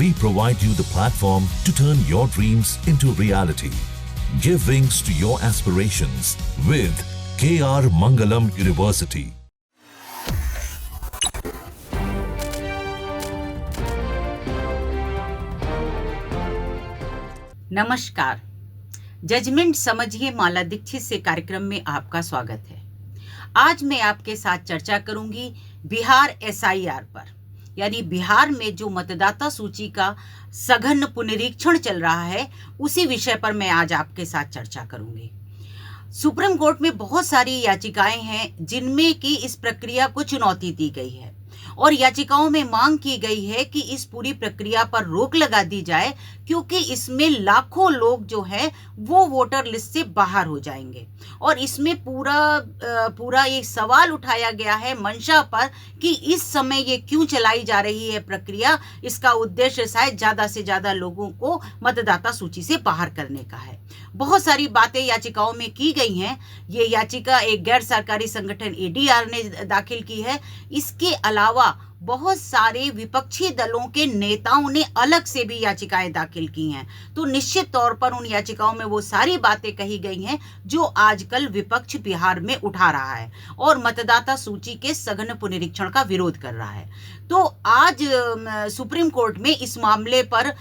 we provide you the platform to turn your dreams into reality. Give wings to your aspirations with KR Mangalam University. नमस्कार, judgement समझिए माला दीक्षित से कार्यक्रम में आपका स्वागत है। आज मैं आपके साथ चर्चा करूंगी बिहार SIR पर, यानी बिहार में जो मतदाता सूची का सघन पुनरीक्षण चल रहा है उसी विषय पर मैं आज आपके साथ चर्चा करूंगी। सुप्रीम कोर्ट में बहुत सारी याचिकाएं हैं जिनमें कि इस प्रक्रिया को चुनौती दी गई है और याचिकाओं में मांग की गई है कि इस पूरी प्रक्रिया पर रोक लगा दी जाए, क्योंकि इसमें लाखों लोग जो हैं वो वोटर लिस्ट से बाहर हो जाएंगे। और इसमें पूरा ये सवाल उठाया गया है मंशा पर कि इस समय ये क्यों चलाई जा रही है प्रक्रिया। इसका उद्देश्य शायद ज़्यादा से ज़्यादा लोगों को मतदाता सूची से बाहर करने का है। बहुत सारी बातें याचिकाओं में की गई हैं। ये याचिका एक गैर सरकारी संगठन ADR ने दाखिल की है। इसके अलावा बहुत सारे विपक्षी दलों के नेताओं ने अलग से भी याचिकाएं दाखिल की हैं। तो निश्चित तौर पर उन याचिकाओं में वो सारी बातें कही गई हैं जो आजकल विपक्ष बिहार में उठा रहा है और मतदाता सूची के सघन पुनरीक्षण का विरोध कर रहा है। तो आज सुप्रीम कोर्ट में इस मामले पर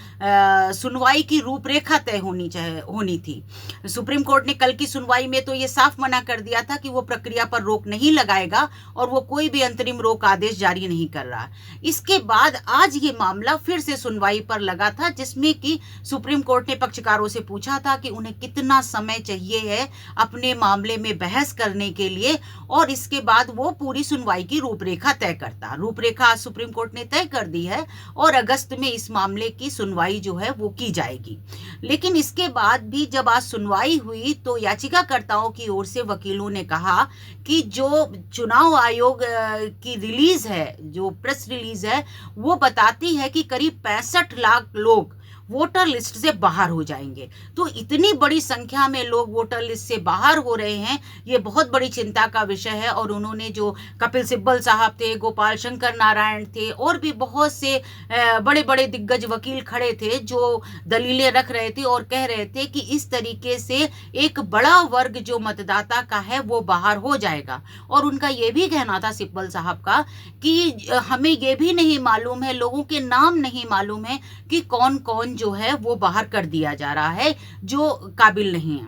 सुनवाई की रूपरेखा तय होनी थी। सुप्रीम कोर्ट ने कल की सुनवाई में तो ये साफ मना कर दिया था कि वो प्रक्रिया पर रोक नहीं लगाएगा और वो कोई भी अंतरिम रोक आदेश जारी नहीं कर रहा। इसके बाद आज ये मामला फिर से सुनवाई पर लगा था, जिसमें कि सुप्रीम कोर्ट ने पक्षकारों से पूछा था कि उन्हें कितना समय चाहिए है अपने मामले में बहस करने के लिए, और इसके बाद वो पूरी सुनवाई की रूपरेखा तय करता। रूपरेखा आज सुप्रीम कोर्ट ने तय कर दी है और अगस्त में इस मामले की सुनवाई जो है वो की जाएगी। लेकिन इसके बाद भी जब आज सुनवाई हुई तो याचिकाकर्ताओं की ओर से वकीलों ने कहा कि जो चुनाव आयोग की रिलीज है, जो प्रेस रिलीज है, वो बताती है कि करीब 65 लाख लोग वोटर लिस्ट से बाहर हो जाएंगे। तो इतनी बड़ी संख्या में लोग वोटर लिस्ट से बाहर हो रहे हैं, ये बहुत बड़ी चिंता का विषय है। और उन्होंने जो कपिल सिब्बल साहब थे, गोपाल शंकर नारायण थे और भी बहुत से बड़े बड़े दिग्गज वकील खड़े थे जो दलीलें रख रहे थे और कह रहे थे कि इस तरीके से एक बड़ा वर्ग जो मतदाता का है वो बाहर हो जाएगा। और उनका ये भी कहना था सिब्बल साहब का कि हमें ये भी नहीं मालूम है, लोगों के नाम नहीं मालूम है कि कौन कौन जो है वो बाहर कर दिया जा रहा है जो काबिल नहीं है।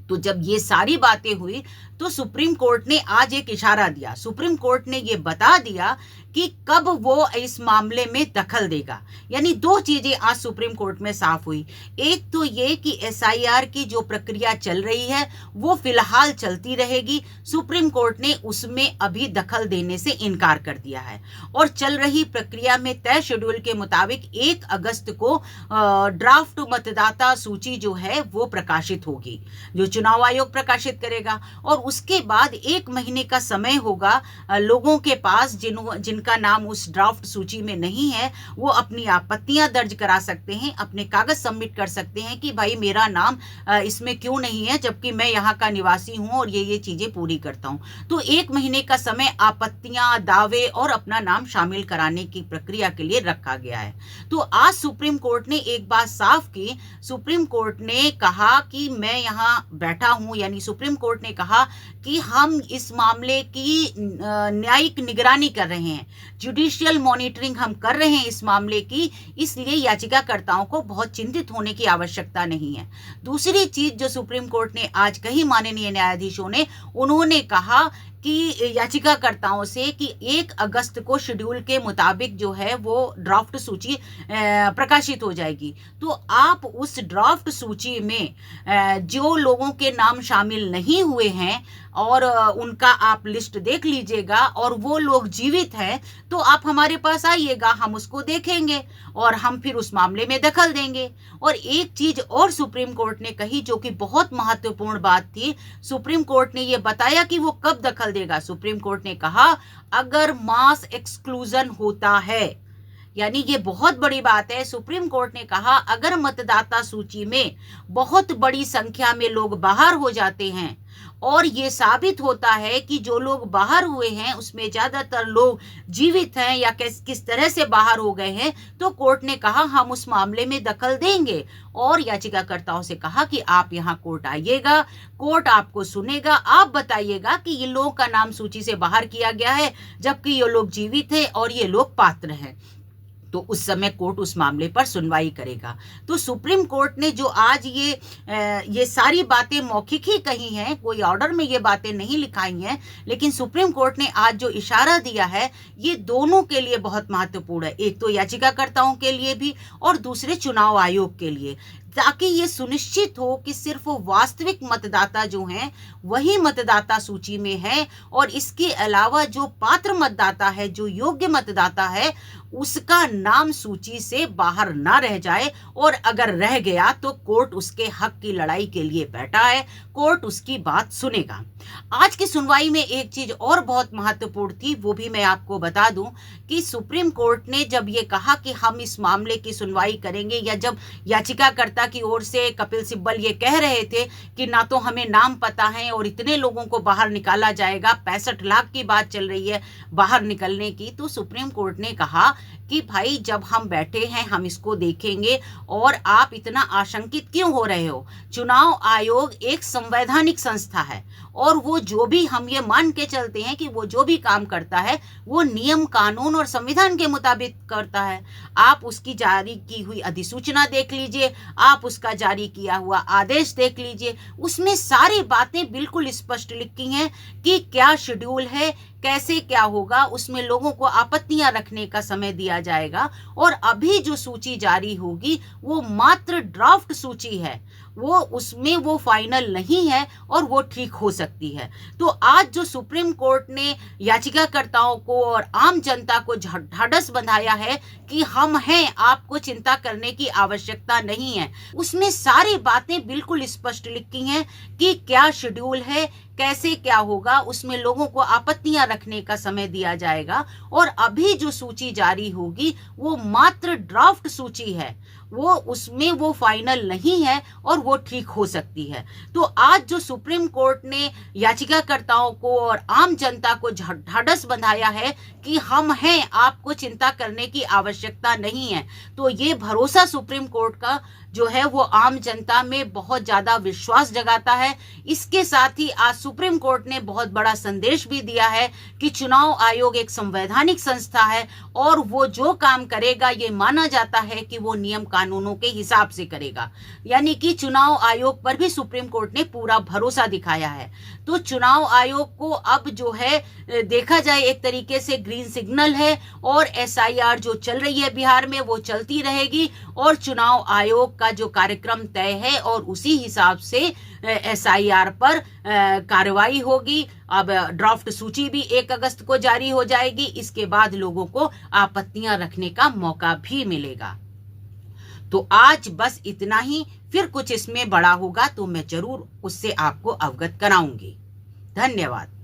तो जब ये सारी बातें हुई तो सुप्रीम कोर्ट ने आज एक इशारा दिया। सुप्रीम कोर्ट ने ये बता दिया कि कब वो इस मामले में दखल देगा। यानी दो चीजें आज सुप्रीम कोर्ट में साफ हुई। एक तो ये कि SIR की जो प्रक्रिया चल रही है वो फिलहाल चलती रहेगी। सुप्रीम कोर्ट ने उसमें अभी दखल देने से इनकार कर दिया है और चल रही प्रक्रिया में तय शेड्यूल के मुताबिक 1 अगस्त को ड्राफ्ट मतदाता सूची जो है वो प्रकाशित होगी, जो चुनाव आयोग प्रकाशित करेगा। और उसके बाद 1 महीने का समय होगा लोगों के पास जिनका नाम उस ड्राफ्ट सूची में नहीं है, वो अपनी आपत्तियां दर्ज करा सकते हैं, अपने कागज सबमिट कर सकते हैं कि भाई मेरा नाम इसमें क्यों नहीं है, जबकि मैं यहाँ का निवासी हूँ और ये चीजें पूरी करता हूँ। तो 1 महीने का समय आपत्तियां, दावे और अपना नाम शामिल कराने की प्रक्रिया के लिए रखा गया है। तो आज सुप्रीम कोर्ट ने एक बात साफ की। सुप्रीम कोर्ट ने कहा कि मैं यहाँ बैठा हूँ, यानी सुप्रीम कोर्ट ने कहा कि हम इस मामले की न्यायिक निगरानी कर रहे हैं, जुडिशियल मॉनिटरिंग हम कर रहे हैं इस मामले की, इसलिए याचिकाकर्ताओं को बहुत चिंतित होने की आवश्यकता नहीं है। दूसरी चीज जो सुप्रीम कोर्ट ने आज कही माननीय न्यायाधीशों ने, उन्होंने कहा कि याचिकाकर्ताओं से कि 1 अगस्त को शेड्यूल के मुताबिक जो है वो ड्राफ्ट सूची प्रकाशित हो जाएगी। तो आप उस ड्राफ्ट सूची में जो लोगों के नाम शामिल नहीं हुए हैं और उनका आप लिस्ट देख लीजिएगा, और वो लोग जीवित हैं तो आप हमारे पास आइएगा, हम उसको देखेंगे और हम फिर उस मामले में दखल देंगे। और एक चीज और सुप्रीम कोर्ट ने कही जो कि बहुत महत्वपूर्ण बात थी। सुप्रीम कोर्ट ने ये बताया कि वो कब दखल देगा। सुप्रीम कोर्ट ने कहा अगर मास एक्सक्लूजन होता है, यानी ये बहुत बड़ी बात है। सुप्रीम कोर्ट ने कहा अगर मतदाता सूची में बहुत बड़ी संख्या में लोग बाहर हो जाते हैं और ये साबित होता है कि जो लोग बाहर हुए हैं उसमें ज़्यादातर लोग जीवित हैं या किस तरह से बाहर हो गए हैं, तो कोर्ट ने कहा हम उस मामले में दखल देंगे और याचिकाकर्ताओं से कहा कि आप यहाँ कोर्ट आइएगा, कोर्ट आपको सुनेगा, आप बताइएगा कि ये लोगों का नाम सूची से बाहर किया गया है जबकि ये लोग जीवित हैं और ये लोग पात्र हैं। तो उस समय कोर्ट उस मामले पर सुनवाई करेगा। तो सुप्रीम कोर्ट ने जो आज ये सारी बातें मौखिक ही कही हैं, कोई ऑर्डर में ये बातें नहीं लिखाई हैं, लेकिन सुप्रीम कोर्ट ने आज जो इशारा दिया है ये दोनों के लिए बहुत महत्वपूर्ण है, एक तो याचिकाकर्ताओं के लिए भी और दूसरे चुनाव आयोग के लिए, ताकि ये सुनिश्चित हो कि सिर्फ वास्तविक मतदाता जो हैं वही मतदाता सूची में है और इसके अलावा जो पात्र मतदाता है, जो योग्य मतदाता है, उसका नाम सूची से बाहर ना रह जाए और अगर रह गया तो कोर्ट उसके हक की लड़ाई के लिए बैठा है, कोर्ट उसकी बात सुनेगा। आज की सुनवाई में एक चीज और बहुत महत्वपूर्ण थी, वो भी मैं आपको बता दूं कि सुप्रीम कोर्ट ने जब ये कहा कि हम इस मामले की सुनवाई करेंगे, या जब याचिकाकर्ता की ओर से कपिल सिब्बल ये कह रहे थे कि ना तो हमें नाम पता है और इतने लोगों को बाहर निकाला जाएगा, 65 लाख की बात चल रही है बाहर निकलने की, तो सुप्रीम कोर्ट ने कहा कि भाई जब हम बैठे हैं हम इसको देखेंगे और आप इतना आशंकित क्यों हो रहे हो। चुनाव आयोग एक संवैधानिक संस्था है और वो जो भी, हम ये मान के चलते हैं कि वो जो भी काम करता है वो नियम कानून और संविधान के मुताबिक करता है। आप उसकी जारी की हुई अधिसूचना देख लीजिए, आप उसका जारी किया हुआ आदेश देख लीजिए, उसमें सारी बातें बिल्कुल स्पष्ट लिखी हैं कि क्या शेड्यूल है, कैसे क्या होगा, उसमें लोगों को आपत्तियां रखने का समय दिया जाएगा। और अभी जो सूची जारी होगी वो मात्र ड्राफ्ट सूची है, वो उसमें वो फाइनल नहीं है और वो ठीक हो सकती है। तो आज जो सुप्रीम कोर्ट ने याचिकाकर्ताओं को और आम जनता को ढाढ़स बंधाया है कि हम हैं, आपको चिंता करने की आवश्यकता नहीं है, उसमें सारी बातें बिल्कुल स्पष्ट लिखी हैं कि क्या शेड्यूल है, कैसे क्या होगा, उसमें लोगों को आपत्तियां रखने का समय दिया जाएगा। और अभी जो सूची जारी होगी वो मात्र ड्राफ्ट सूची है, वो उसमें वो फाइनल नहीं है और वो ठीक हो सकती है। तो आज जो सुप्रीम कोर्ट ने याचिकाकर्ताओं को और आम जनता को ढाढ़स बंधाया है कि हम हैं, आपको चिंता करने की आवश्यकता नहीं है, तो ये भरोसा सुप्रीम कोर्ट का जो है वो आम जनता में बहुत ज्यादा विश्वास जगाता है। इसके साथ ही आज सुप्रीम कोर्ट ने बहुत बड़ा संदेश भी दिया है कि चुनाव आयोग एक संवैधानिक संस्था है और वो जो काम करेगा ये माना जाता है कि वो नियम कानूनों के हिसाब से करेगा, यानी कि चुनाव आयोग पर भी सुप्रीम कोर्ट ने पूरा भरोसा दिखाया है। तो चुनाव आयोग को अब जो है देखा जाए एक तरीके से ग्रीन सिग्नल है और एसआईआर जो चल रही है बिहार में वो चलती रहेगी और चुनाव आयोग का जो कार्यक्रम तय है और उसी हिसाब से एसआईआर पर कार्रवाई होगी। अब ड्राफ्ट सूची भी 1 अगस्त को जारी हो जाएगी, इसके बाद लोगों को आपत्तियां रखने का मौका भी मिलेगा। तो आज बस इतना ही, फिर कुछ इसमें बड़ा होगा तो मैं जरूर उससे आपको अवगत कराऊंगी। धन्यवाद।